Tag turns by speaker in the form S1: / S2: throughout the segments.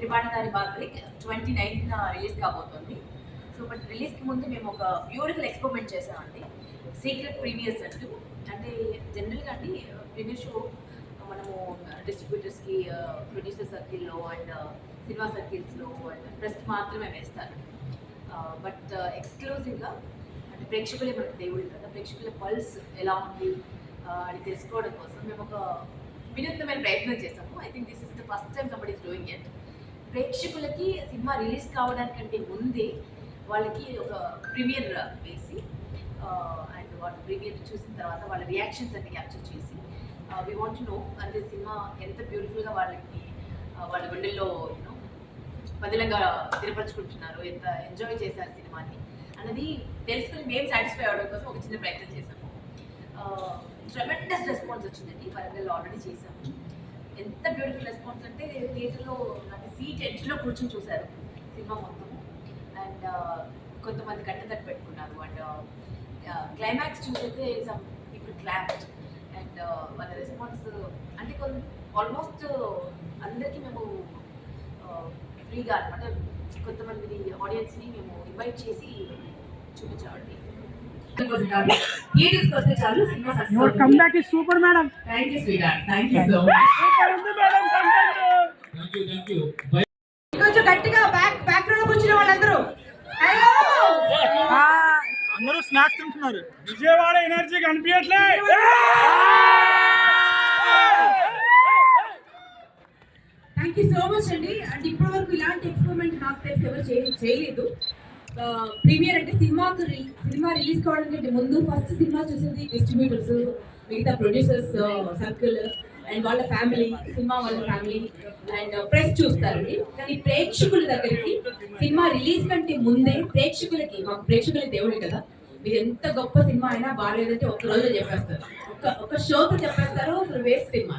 S1: త్రిబాణధారి barberry 29న release కాబోతుంది. So but రిలీజ్కి ముందు మేము ఒక బ్యూటిఫుల్ ఎక్స్పెరిమెంట్ చేసామండి. సీక్రెట్ ప్రీమియర్స్ అంటూ, అంటే జనరల్గా అండి ప్రీమియర్ షో మనము డిస్ట్రిబ్యూటర్స్కి, ప్రొడ్యూసర్ సర్కిల్లో అండ్ సినిమా సర్కిల్స్లో అండ్ ప్రెస్కి మాత్రమే వేస్తారు. బట్ ఎక్స్క్లూజివ్గా అంటే ప్రేక్షకులే మనకు దేవుడు కదా, ప్రేక్షకుల పల్స్ ఎలా ఉంది అని తెలుసుకోవడం కోసం మేము ఒక వినూత్నమైన ప్రయత్నం చేసాము. I think this is the first time somebody is doing it. ప్రేక్షకులకి సినిమా రిలీజ్ కావడానికంటే ముందే వాళ్ళకి ఒక ప్రీమియర్ వేసి అండ్ వాళ్ళ ప్రీమియర్ చూసిన తర్వాత వాళ్ళ రియాక్షన్స్ అన్ని క్యాప్చర్ చేసి వీ వాంట్ టు నో అంటే సినిమా ఎంత బ్యూటిఫుల్గా వాళ్ళకి వాళ్ళ గుండెల్లో యూనో బదిలంగా స్థిరపరచుకుంటున్నారు, ఎంత ఎంజాయ్ చేశారు సినిమాని అన్నది తెలుసుకుని మేము సాటిస్ఫై అవ్వడం కోసం ఒక చిన్న ప్రయత్నం చేశాము. ట్రెమెండస్ రెస్పాన్స్ వచ్చిందండి. వరంగల్లో ఆల్రెడీ చేశాము. ఎంత బ్యూటిఫుల్ రెస్పాన్స్ అంటే థియేటర్లో నాకు సీట్ ఎడ్జ్లో కూర్చొని చూశారు సినిమా మొత్తము. అండ్ కొంతమంది కట్టెతట్టు పెట్టుకున్నారు. అండ్ క్లైమాక్స్ చూసైతే సమ్ పీపుల్ క్లాప్డ్. అండ్ వాళ్ళ రెస్పాన్స్ అంటే ఆల్మోస్ట్ అందరికీ మేము ఫ్రీగా అనమాట కొంతమంది ఆడియన్స్ని మేము ఇన్వైట్ చేసి చూపించామండి.
S2: Super madam.
S1: Thank you sweet. Thank you so much. కొంచెం గట్టిగా బ్యాక్ రోలో కూర్చున్న వాళ్ళందరూ
S2: అందరూ స్నాక్స్ తింటున్నారు. విజయవాడ ఎనర్జీ కనిపించట్లే.
S3: థ్యాంక్ యూ సో మచ్ అండి. అంటే ఇప్పటి వరకు ఇలాంటి ఎక్స్పెరిమెంట్ నాకు తెలిసి ఎవరు చేయలేదు. ప్రీమియర్ అంటే సినిమా రిలీజ్ కావడానికి ముందు ఫస్ట్ సినిమా చూసేది డిస్ట్రిబ్యూటర్స్, మిగతా ప్రొడ్యూసర్స్ సర్కిల్ అండ్ వాళ్ళ ఫ్యామిలీ, సినిమా వాళ్ళ ఫ్యామిలీ అండ్ ప్రెస్ చూస్తారండి. కానీ ప్రేక్షకుల దగ్గరికి సినిమా రిలీజ్ కంటే ముందే మాకు ప్రేక్షకులకి దేవుడే కదా, మీరు ఎంత గొప్ప సినిమా అయినా బాగాలేదంటే ఒక రోజు చెప్పేస్తారు, ఒక షోతో చెప్పేస్తారు. అసలు వేస్ట్ సినిమా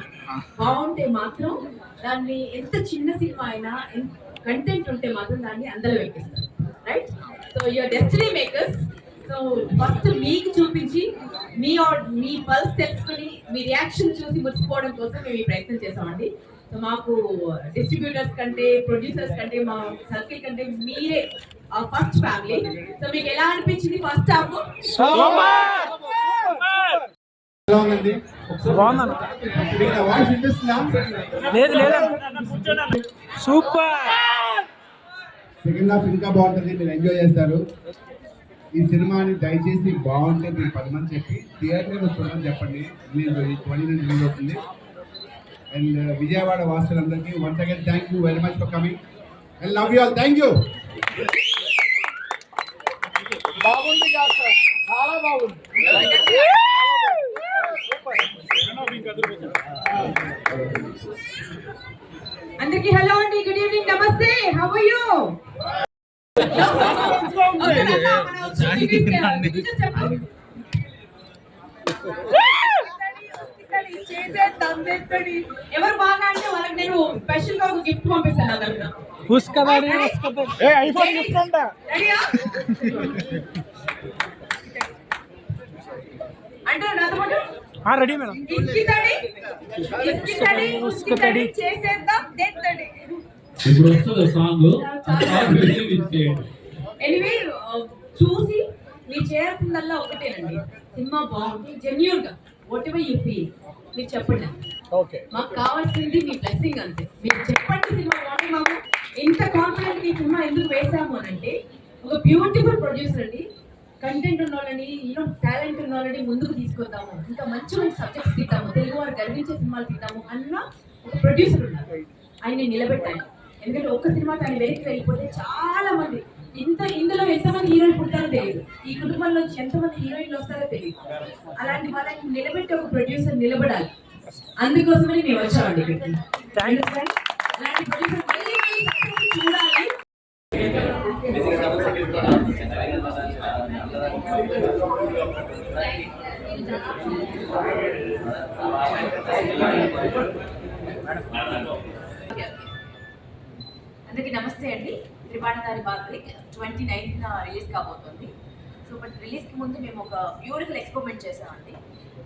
S3: బాగుంటే మాత్రం దాన్ని ఎంత చిన్న సినిమా అయినా కంటెంట్ ఉంటే మాత్రం దాన్ని అందరూ ఎక్కిస్తారు. Right? So you are destiny makers. So first మీకు చూపించి మీ పల్స్ తెలుసుకుని మీ రియాక్షన్ చూసి మురిసిపోవడం కోసం మేము ఈ ప్రయత్నం చేసామండి. సో మాకు డిస్ట్రిబ్యూటర్స్ కంటే, ప్రొడ్యూసర్స్ కంటే, మా సర్కిల్ కంటే మీరే ఫస్ట్ ఫ్యామిలీ. సో మీకు ఎలా అనిపించింది first half?
S2: Super.
S4: Second half ఇంకా బాగుంటుంది, మీరు ఎంజాయ్ చేస్తారు. ఈ సినిమాని దయచేసి బాగుంటే మీరు 10 మంది చెప్పి థియేటర్కి వస్తుందని చెప్పండి. రిలీజ్ 29 రిలీజ్ అవుతుంది. అండ్ విజయవాడ వాసులందరికీ once again thank you very much for coming and love you all. Thank you.
S2: బాగుంది సార్, చాలా బాగుంది.
S3: అందరికి హలో అండి, గుడ్ ఈవినింగ్, నమస్తే, హౌ ఆర్ యు? ఎవరు బాగా అంటే వాళ్ళకి నేను స్పెషల్ గా ఒక గిఫ్ట్ పంపిస్తాను. అదన్నా అంటే నాతో పాటు
S2: రెడీ మేడం.
S3: చేసేద్దాం.
S5: ఇప్పుడు వస్తుంది సాంగ్.
S3: ఎనివే చూసి మీరు చేయాల్సిందల్లా ఒకటేనండి, సినిమా బాగుంది జెన్యూన్ గా వాట్ ఎవర్ యూ ఫీల్ మీరు చెప్పండి. మాకు కావాల్సింది మీ బ్లెస్సింగ్ అంతే. మీరు చెప్పండి సినిమా బాగుంది. మాకు ఇంత కాన్ఫిడెంట్ ఈ సినిమా ఎందుకు వేసాము అని అంటే, ఒక బ్యూటిఫుల్ ప్రొడ్యూసర్ అండి, కంటెంట్ ఉన్న వాళ్ళని, టాలెంట్ ఉన్న వాళ్ళని ముందుకు తీసుకొద్దాము, ఇంకా మంచి మంచి సబ్జెక్ట్స్ తీద్దాము, తెలుగు వారు గర్వించే సినిమాలు తీద్దాము అన్న ఒక ప్రొడ్యూసర్ ఉన్నారు. ఆయన నిలబెట్టాను. ఎందుకంటే ఒక్క సినిమా ఆయన వెనక్కి వెళ్ళిపోతే చాలా మంది ఇందులో ఎంతమంది హీరోయిన్ పుట్టారో తెలియదు, ఈ కుటుంబంలో ఎంతమంది హీరోయిన్లు వస్తారో తెలియదు. అలాంటి వాళ్ళకి నిలబెట్టి ఒక ప్రొడ్యూసర్ నిలబడాలి. అందుకోసమని మేము వచ్చామండి ఇక్కడికి. అలాంటి ప్రొడ్యూసర్ మళ్ళీ చూడాలి.
S1: అందరికీ నమస్తే అండి. త్రిబాణధారి బార్బరీ 29న రిలీజ్ కాబోతుంది. సో బట్ రిలీజ్కి ముందు మేము ఒక బ్యూటిఫుల్ ఎక్స్పెరిమెంట్ చేసామండి.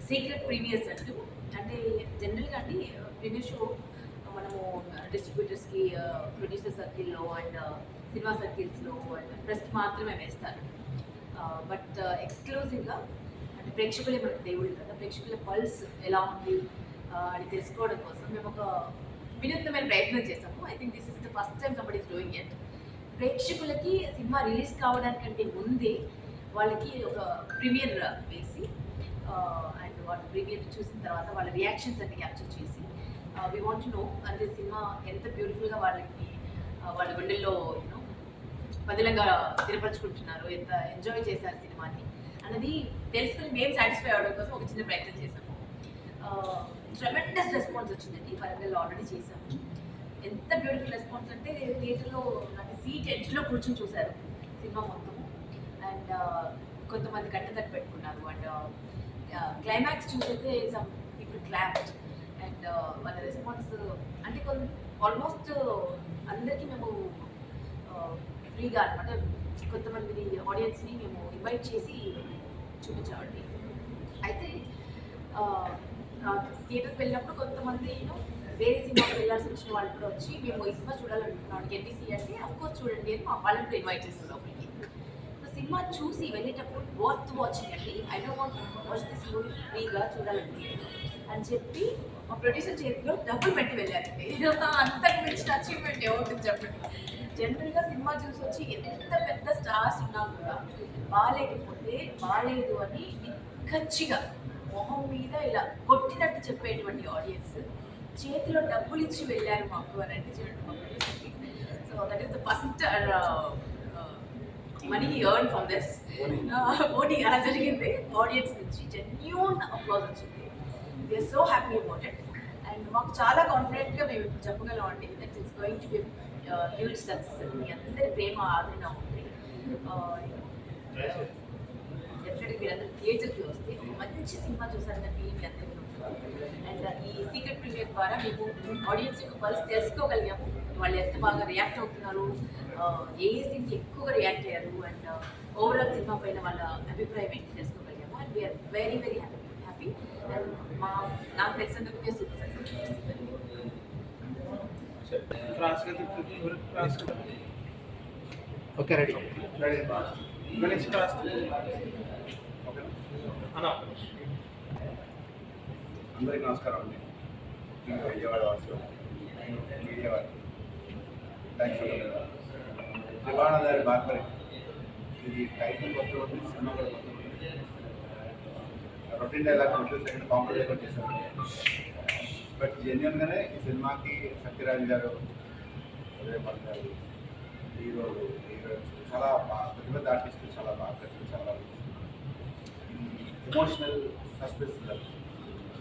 S1: సీక్రెట్ ప్రీమియర్స్ అంటూ, అంటే జనరల్గా అండి ప్రీమియర్ షో మనము డిస్ట్రిబ్యూటర్స్కి ప్రొడ్యూసర్ సర్కిల్లో అండ్ సినిమా సర్కిల్స్లో అండ్ ప్రెస్కి మాత్రమే వేస్తారు. బట్ ఎక్స్క్లూజివ్గా అంటే ప్రేక్షకులే మనకు దేవుడు కదా, ప్రేక్షకుల పల్స్ ఎలా ఉంది అని తెలుసుకోవడం కోసం మేము ఒక వినూత్నమైన ప్రయత్నం చేసాము. I think this is the first time somebody is doing it. ప్రేక్షకులకి సినిమా రిలీజ్ కావడానికంటే ముందే వాళ్ళకి ఒక ప్రీమియర్ వేసి అండ్ వాళ్ళ ప్రీమియర్ చూసిన తర్వాత వాళ్ళ రియాక్షన్స్ అన్ని క్యాప్చర్ చేసి వీ వాంట్ టు నో అంటే సినిమా ఎంత బ్యూటిఫుల్గా వాళ్ళకి వాళ్ళ గుండెల్లో యూనో పదిలంగా స్థిరపరచుకుంటున్నారు, ఎంత ఎంజాయ్ చేశారు సినిమాని అన్నది తెలుసుకుని మేము సాటిస్ఫై అవ్వడం కోసం ఒక చిన్న ప్రయత్నం చేశాము. ట్రెమెండస్ రెస్పాన్స్ వచ్చిందండి. వరంగల్లో ఆల్రెడీ చేశాము. ఎంత బ్యూటిఫుల్ రెస్పాన్స్ అంటే థియేటర్లో నాకు సీట్ ఎడ్జ్లో కూర్చొని చూశారు సినిమా మొత్తము. అండ్ కొంతమంది కట్టతట్టు పెట్టుకున్నారు. అండ్ క్లైమాక్స్ చూసైతే సమ్ పీపుల్ క్లాప్డ్. అండ్ వాళ్ళ రెస్పాన్స్ అంటే ఆల్మోస్ట్ అందరికీ మేము ఫ్రీగా అనమాట కొంతమంది ఆడియన్స్ని మేము ఇన్వైట్ చేసి చూపించామండి. అయితే థియేటర్కి వెళ్ళినప్పుడు కొంతమంది వేరే సినిమాకి వెళ్ళాల్సి వచ్చిన వాళ్ళు కూడా వచ్చి మేము ఈ సినిమా చూడాలనుకుంటున్నాం ఎన్టీసీ అంటే అఫ్కోర్స్ చూడండి అని మా వాళ్ళని ఇన్వైట్ చేస్తాం లోపలికి. సినిమా చూసి వెళ్ళేటప్పుడు వర్త్ వాచింగ్ అండి, I don't want watch this movie ఫ్రీగా చూడాలండి అని చెప్పి మా ప్రొడ్యూసర్ చేతిలో డబ్బులు పెట్టి వెళ్ళారండి. అంతకు మించిన అచీవ్మెంట్ ఏముంటుంది చెప్పండి. జనరల్గా సినిమా చూసి వచ్చి ఎంత పెద్ద స్టార్స్ ఉన్నా కూడా బాగాలేకపోతే బాగాలేదు అని నిక్కచ్చిగా మొహం మీద ఇలా కొట్టినట్టు చెప్పేటువంటి ఆడియన్స్ చేతిలో డబ్బులు ఇచ్చి వెళ్ళారు మాకు అని అంటే చూడండి మా ప్రొడ్యూసర్కి. So that is the first money earn from this OTT అలా జరిగింది. ఆడియన్స్ నుంచి జెన్యూన్ అప్లాజ్ వచ్చింది. We are so happy about it. And మాకు చాలా కాన్ఫిడెంట్గా మేము ఇప్పుడు చెప్పగలం అండి that is going to be huge success. మీ అందరి ప్రేమ ఆదరణ ఉంది. డెఫినెట్గా మీరు అందరూ థియేటర్కి వస్తే మంచి సినిమా చూసారన్న ఫీలింగ్ అందరికీ ఉంటుంది. అండ్ ఈ సీక్రెట్ ప్రీమియర్ ద్వారా మేము ఆడియన్స్ యొక్క పల్స్ తెలుసుకోగలిగాము. వాళ్ళు ఎంత బాగా రియాక్ట్ అవుతున్నారు, ఏ సీన్కి ఎక్కువగా రియాక్ట్ అయ్యారు అండ్ ఓవరాల్ సినిమా పైన వాళ్ళ అభిప్రాయం ఏంటి తెలుసుకోగలిగాము. And we are very very happy. And నాకు తెలిసినందుకు super success.
S4: Okay ready ready అందరికీ నమస్కారం అండి. విజయవాడ వాసులు మీడియా వారికి థ్యాంక్స్ ఫర్ త్రిబాణధారి బార్బరి. ఇది టైటిల్ కొత్త ఉంది, సినిమా కూడా కొత్త ఉంది. రొటీన్ డైలాగ్ ఉంటుంది, సెకండ్ కాంప్రమైజ్ కూడా చేశారు. బట్ జెన్యున్గానే ఈ సినిమాకి సత్యరాజ్ గారు, ఉదయమల్ గారు, హీరోలు హీరోయిన్స్ చాలా బాగా పెద్ద పెద్ద ఆర్టిస్టులు చాలా బాగా ఖర్చులు చాలా ఎమోషనల్ సస్పెన్స్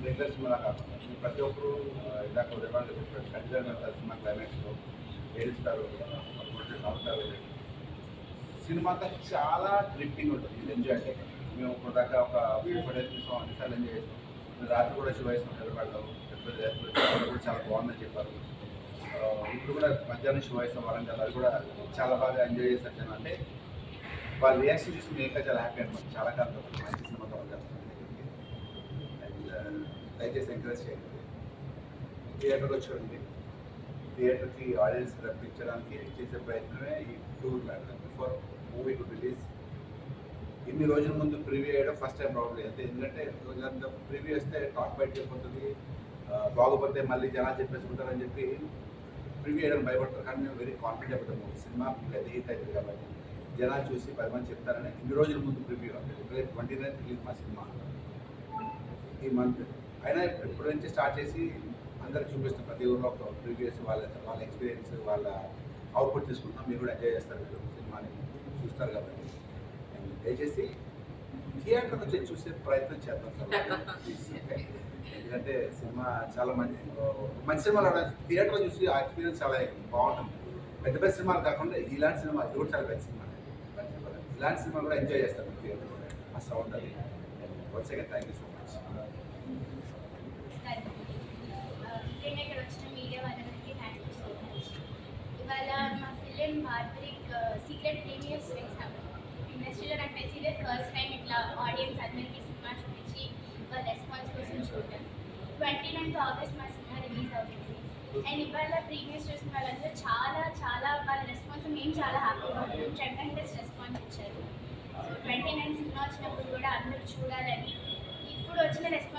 S4: రెగ్యులర్ సినిమా కాకుండా ప్రతి ఒక్కరు ఇందాక ఉదయమల్ చెప్పారు ఖచ్చితంగా సినిమా క్లైమాక్స్లో ఏడుస్తారు, నవ్వుతారు. సినిమా అంతా చాలా గ్రిప్పింగ్ ఉంటుంది, ఎంజాయ్ అంటే మేము ఇప్పుడు దాకా ఒక 4 days చూసాం, అన్నిసార్లు ఎంజాయ్ చేస్తాం. రాత్రి కూడా శివాయిస్తాం నిలబడతాం, కూడా చాలా బాగుందని చెప్పారు. ఇప్పుడు కూడా మధ్యాహ్నం శివాయిస్తాం వరంగల్, అది కూడా చాలా బాగా ఎంజాయ్ చేస్తారు. అంటే వాళ్ళ రియాక్షన్ చూసి మేము ఇంకా చాలా హ్యాపీ అనమాట. చాలా కాలం మంచి సినిమా కావాలి. అండ్ దయచేసి ఎంకరేజ్ చేయండి, థియేటర్కి వచ్చి థియేటర్కి ఆడియన్స్ రప్పించడానికి చేసే ప్రయత్నమే ఈ tour madam. Before movie to release ఇన్ని రోజుల ముందు ప్రివ్యూ చేయడం ఫస్ట్ టైం ప్రాబ్లం అయితే, ఎందుకంటే రోజంతా ప్రివ్యూ వస్తే టాక్ బయట అయిపోతుంది, బాగోపోతే మళ్ళీ జనాలు చెప్పేసుకుంటారని చెప్పి ప్రివ్యూ చేయడం భయపడతారు. కానీ మేము వెరీ కాన్ఫిడెంట్ అయిపోతాము, సినిమా పెద్ద హిట్ అవుతుంది కాబట్టి జనాలు చూసి 10 మంది చెప్తారని ఇన్ని రోజుల ముందు ప్రివ్యూ అంటే 29th రిలీజ్ మా సినిమా ఈ మంత్. అయినా ఇప్పటి నుంచి స్టార్ట్ చేసి అందరికి చూపిస్తాం, ప్రతి ఊళ్ళో ఒక ప్రివ్యూస్ వాళ్ళ ఎక్స్పీరియన్స్ వాళ్ళ అవుట్పుట్ తీసుకుంటాం. మీరు కూడా ఎంజాయ్ చేస్తారు, సినిమాని చూస్తారు కాబట్టి దయచేసి థియేటర్కి వచ్చి చూసే ప్రయత్నం చేద్దాం సార్. ఎందుకంటే సినిమా చాలా మంచి సినిమాలు థియేటర్లో చూసి ఆ ఎక్స్పీరియన్స్ చాలా బాగుంటుంది. పెద్ద పెద్ద సినిమాలు కాకుండా ఇలాంటి సినిమా ఇది కూడా చాలా పెద్ద సినిమా, ఇలాంటి సినిమా కూడా ఎంజాయ్ చేస్తారు థియేటర్, ఆ సౌండ్ అది. Once again thank you so much.
S6: ఇక్కడ వచ్చిన మీడియా వాళ్ళందరికీ థ్యాంక్ యూ సో మచ్. ఇవాళ మా ఫిలిం బార్బరిక్ సీక్రెట్ ప్రీమియర్స్ వేసాము. ఇండస్ట్రీలో నాకు తెలిసి ఇదే ఫస్ట్ టైం ఇట్లా ఆడియన్స్ అందరికీ సినిమా చూపించి వాళ్ళ రెస్పాన్స్ కోసం చూడటం. 29th August మా సినిమా రిలీజ్ అవుతుంది. అండ్ ఇవాళ ప్రీవియస్ చూసిన వాళ్ళందరూ చాలా చాలా వాళ్ళ రెస్పాన్స్ మేము చాలా హ్యాపీగా ఉన్నాం. ట్రెమెండస్ రెస్పాన్స్ ఇచ్చారు. సో 29 సినిమా వచ్చినప్పుడు కూడా అందరూ చూడాలని, ఇప్పుడు వచ్చిన రెస్పాన్స్